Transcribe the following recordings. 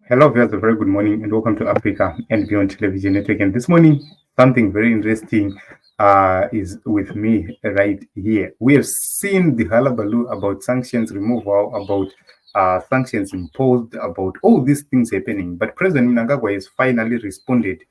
Hello, viewers. A very good morning and welcome to Africa and Beyond Television Network. And this morning, something very interesting is with me right here. We have seen the hullabaloo about sanctions removal, about sanctions imposed, about all these things happening. But President Mnangagwa has finally responded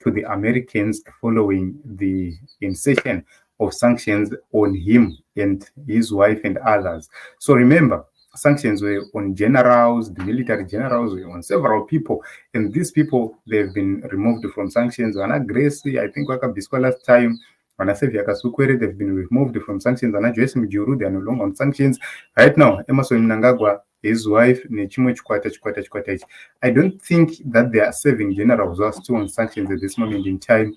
to the Americans following the insertion of sanctions on him and his wife and others. So remember, sanctions were on generals, the military generals were on several people, and these people, they've been removed from sanctions. Ana Grace, I think wakabiswa last time, Ana Sevia Kasukwere, they've been removed from sanctions. Ana Joyce Mujuru, they are no longer on sanctions. Right now, Emerson Mnangagwa, his wife, Nechimwe Chikwata. I don't think that they are serving generals who are still on sanctions at this moment in time.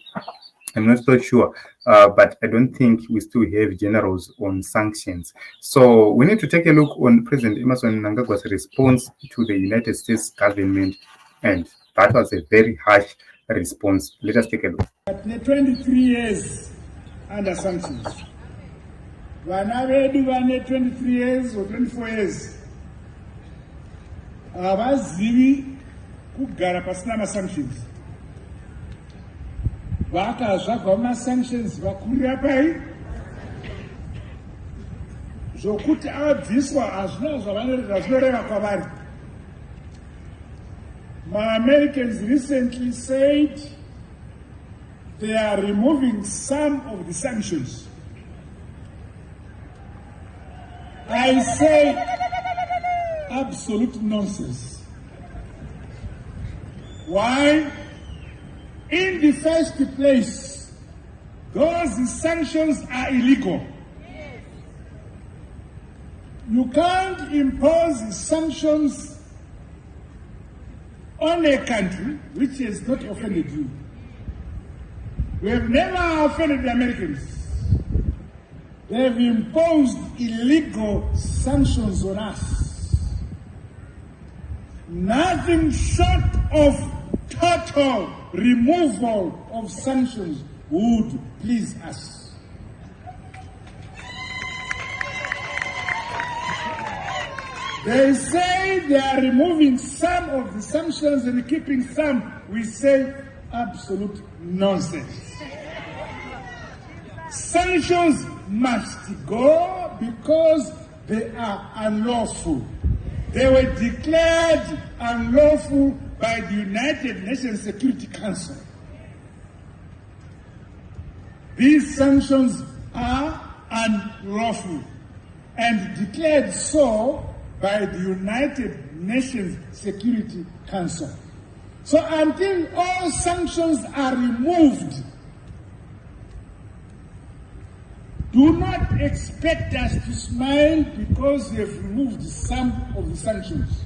I'm not so sure, but I don't think we still have generals on sanctions. So we need to take a look on President Emerson Mnangagwa's response to the United States government, and that was a very harsh response. Let us take a look. 23 years under sanctions. Vana vedu vane 23 years or 24 years havazivi kugara pasina masanctions. Vakazvagwa masanctions vakurira pai zvokuti abviswa hazvina zvazinoreva kwavari. Ma-Americans recently said they are removing some of the sanctions. I say absolute nonsense. Why? In the first place, those sanctions are illegal. You can't impose sanctions on a country which has not offended you. We have never offended the Americans. They have imposed illegal sanctions on us. Nothing short of total removal of sanctions would please us. They say they are removing some of the sanctions and keeping some. We say absolute nonsense. Sanctions must go because they are unlawful. They were declared unlawful by the United Nations Security Council. These sanctions are unlawful and declared so by the United Nations Security Council. So until all sanctions are removed, do not expect us to smile because we have removed some of the sanctions.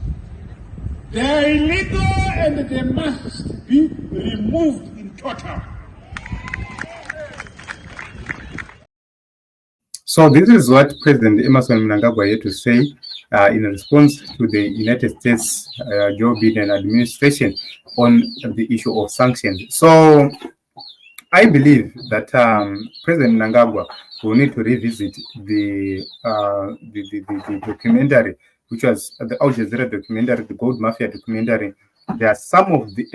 They are illegal and they must be removed in total. So this is what President Emerson Mnangagwa had to say in response to the United States Joe Biden administration on the issue of sanctions. So I believe that President Mnangagwa will need to revisit the documentary, which was the Al Jazeera documentary, the Gold Mafia documentary. There are some of the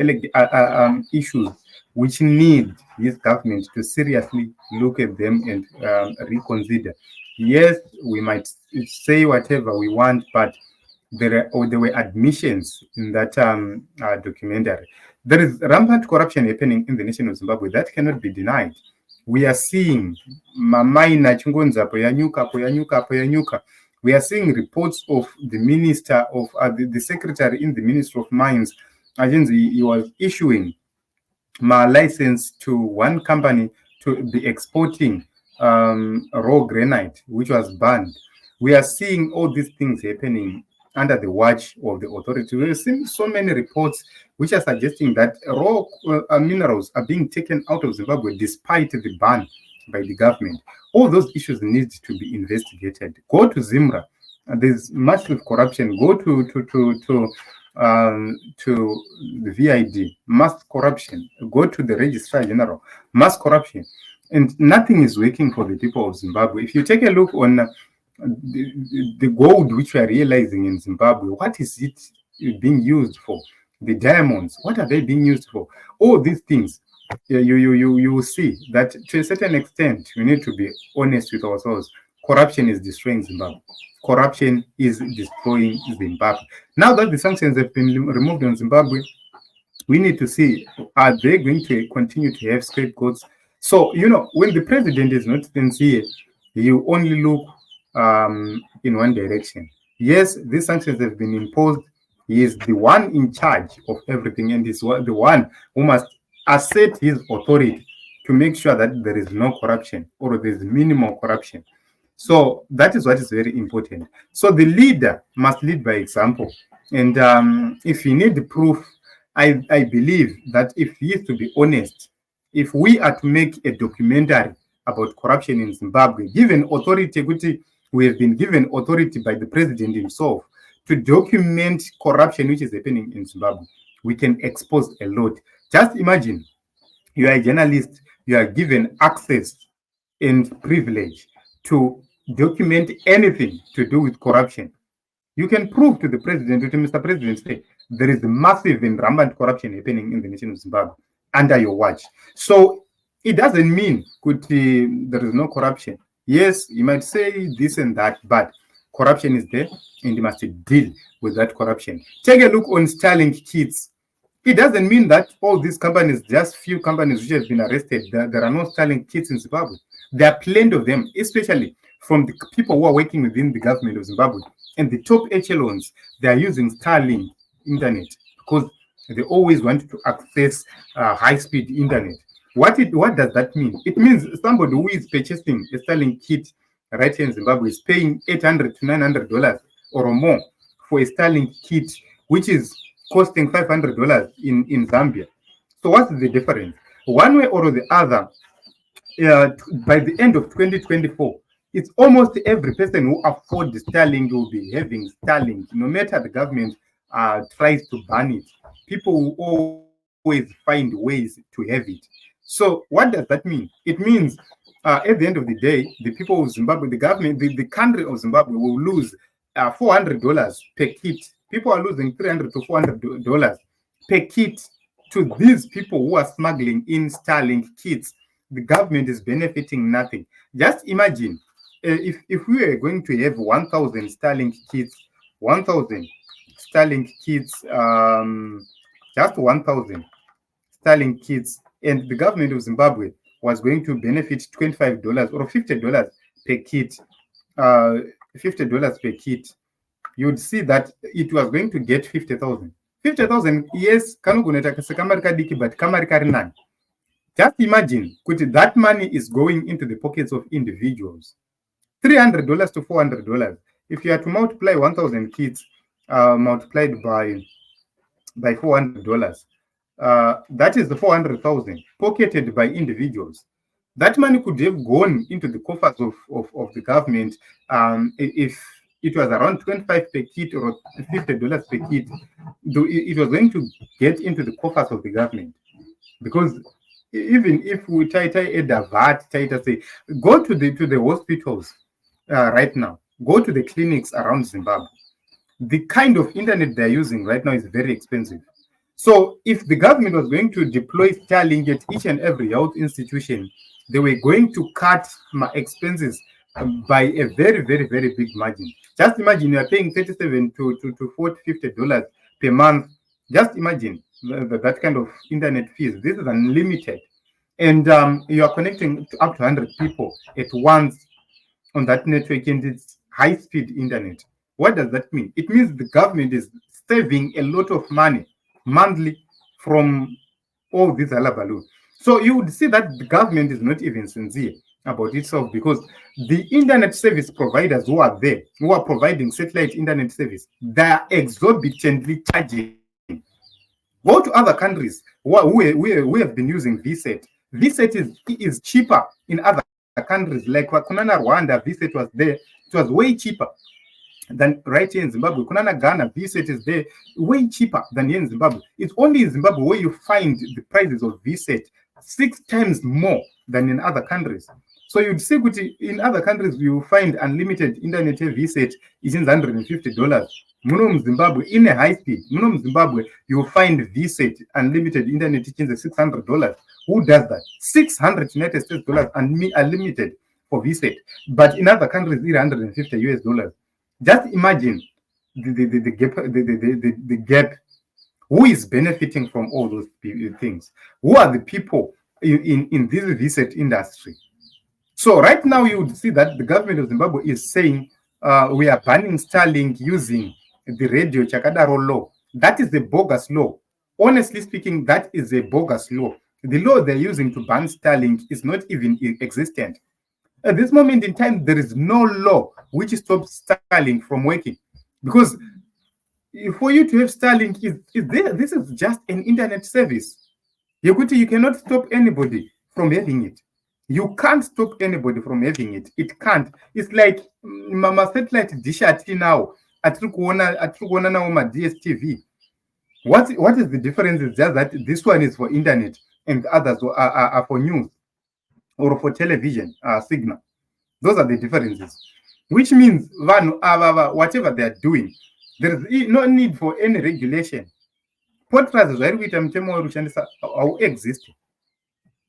issues which need his government to seriously look at them and reconsider. Yes, we might say whatever we want, but there were admissions in that documentary. There is rampant corruption happening in the nation of Zimbabwe. That cannot be denied. We are seeing mamaina chingonza poyanyuka. We are seeing reports of the minister of the secretary in the Ministry of Mines. He was issuing my license to one company to be exporting raw granite, which was banned. We are seeing all these things happening under the watch of the authority. We have seen so many reports which are suggesting that raw minerals are being taken out of Zimbabwe despite the ban by the government. All those issues need to be investigated. Go to Zimra. There's massive corruption. Go to the VID, mass corruption. Go to the Registrar General, mass corruption. And nothing is working for the people of Zimbabwe. If you take a look on the gold which we are realizing in Zimbabwe, what is it being used for? the diamonds, what are they being used for? All these things. You will see that to a certain extent, we need to be honest with ourselves. Corruption is destroying Zimbabwe. Corruption is destroying Zimbabwe. Now that the sanctions have been removed on Zimbabwe, we need to see, are they going to continue to have scapegoats? So, when the president is not sincere, you only look in one direction. Yes, these sanctions have been imposed. He is the one in charge of everything, and he's the one who must assert his authority to make sure that there is no corruption or there is minimal corruption. So that is what is very important. So the leader must lead by example. And if you need proof, I believe that if he is to be honest, if we are to make a documentary about corruption in Zimbabwe, given authority, we have been given authority by the president himself to document corruption which is happening in Zimbabwe, we can expose a lot. Just imagine you are a journalist, you are given access and privilege to document anything to do with corruption. You can prove to the president, to Mr. President, say there is massive and rampant corruption happening in the nation of Zimbabwe under your watch. So it doesn't mean there is no corruption. Yes, you might say this and that, but corruption is there and you must deal with that corruption. Take a look on Starlink kits. It doesn't mean that all these companies, just few companies which have been arrested, there are no Starlink kits in Zimbabwe. There are plenty of them, especially from the people who are working within the government of Zimbabwe. And the top echelons, they are using Starlink internet because they always want to access high-speed internet. What does that mean? It means somebody who is purchasing a Starlink kit right here in Zimbabwe is paying $800 to $900 or more for a Starlink kit, which is costing $500 in Zambia. So what's the difference? One way or the other, by the end of 2024, it's almost every person who affords Starlink will be having Starlink, no matter the government tries to ban it. People will always find ways to have it. So what does that mean? It means at the end of the day, the people of Zimbabwe, the government, the country of Zimbabwe will lose $400 per kit. People are losing $300 to $400 per kit to these people who are smuggling in Starlink kits. The government is benefiting nothing. Just imagine if we are going to have 1,000 Starlink kits, 1,000 Starlink kits, just 1,000 Starlink kits, and the government of Zimbabwe was going to benefit $25 or $50 per kit, $50 per kit, you'd see that it was going to get 50,000. 50,000, yes, but kamari kari nani. Just imagine, that money is going into the pockets of individuals. $300 to $400. If you are to multiply 1,000 kits multiplied by $400, that is the 400,000 pocketed by individuals. That money could have gone into the coffers of the government if it was around 25 per kit or $50 per kit. It was going to get into the coffers of the government, because even if we try a VAT, say, go to the hospitals right now, go to the clinics around Zimbabwe. The kind of internet they're using right now is very expensive. So if the government was going to deploy Starlink at each and every health institution, they were going to cut my expenses by a very, very, very big margin. Just imagine you are paying $37 to $50 per month. Just imagine that kind of internet fees. This is unlimited. And you are connecting to up to 100 people at once on that network, and it's high-speed internet. What does that mean? It means the government is saving a lot of money monthly from all this halabaloo. So you would see that the government is not even sincere about itself, because the internet service providers who are there, who are providing satellite internet service, they are exorbitantly charging. Go to other countries we have been using VSAT. VSAT is cheaper in other countries, like Kunana, Rwanda. VSAT was there; it was way cheaper than right here in Zimbabwe. Kunana, Ghana, VSAT is there, way cheaper than here in Zimbabwe. It's only in Zimbabwe where you find the prices of VSAT 6 times more than in other countries. So you'd see in other countries you find unlimited internet VSAT is $150 muno muZimbabwe in a high speed. Muno muZimbabwe you find VSET unlimited internet teaching $600. Who does that? 600 United States dollars and unlimited for VSET. But in other countries, it's $150. Just imagine the gap. Who is benefiting from all those things? Who are the people in this VSET industry? So right now you would see that the government of Zimbabwe is saying we are banning Starlink using the radio Chakadaro law. That is a bogus law. Honestly speaking, that is a bogus law. The law they're using to ban Starlink is not even existent. At this moment in time, there is no law which stops Starlink from working. Because for you to have Starlink, this is just an internet service. You cannot stop anybody from having it. You can't stop anybody from having it. It can't. It's like mama satellite dish at now. Atrikuona now my DSTV. What is the difference? Is just that this one is for internet and the others are for news or for television signal. Those are the differences. Which means whatever they are doing, there is no need for any regulation. Podcasts exist.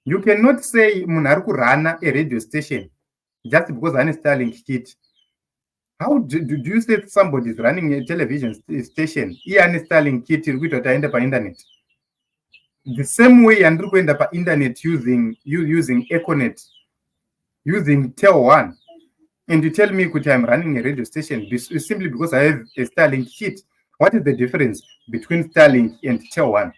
You cannot say munhu run a radio station just because I'm Starlink kit. How do you say somebody is running a television station? Ian Starlink kit to end up internet. The same way and end up internet using Econet, using Tel 1, and you tell me I'm running a radio station simply because I have a Starlink kit. What is the difference between Starlink and Tel 1?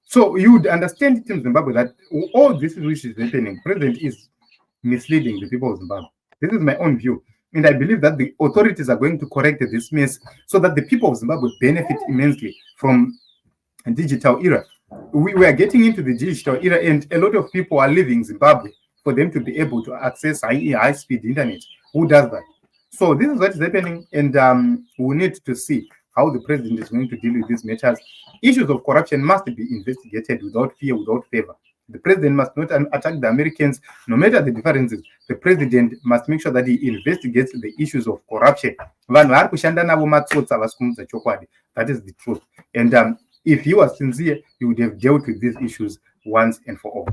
So you would understand in Zimbabwe that all this which is happening, President is misleading the people of Zimbabwe. This is my own view. And I believe that the authorities are going to correct this mess so that the people of Zimbabwe benefit immensely from a digital era. We are getting into the digital era and a lot of people are leaving Zimbabwe for them to be able to access high-speed internet. Who does that? So this is what is happening, and we need to see how the president is going to deal with these matters. Issues of corruption must be investigated without fear, without favor. The president must not attack the Americans, no matter the differences. The president must make sure that he investigates the issues of corruption. That is the truth. And if he was sincere, he would have dealt with these issues once and for all.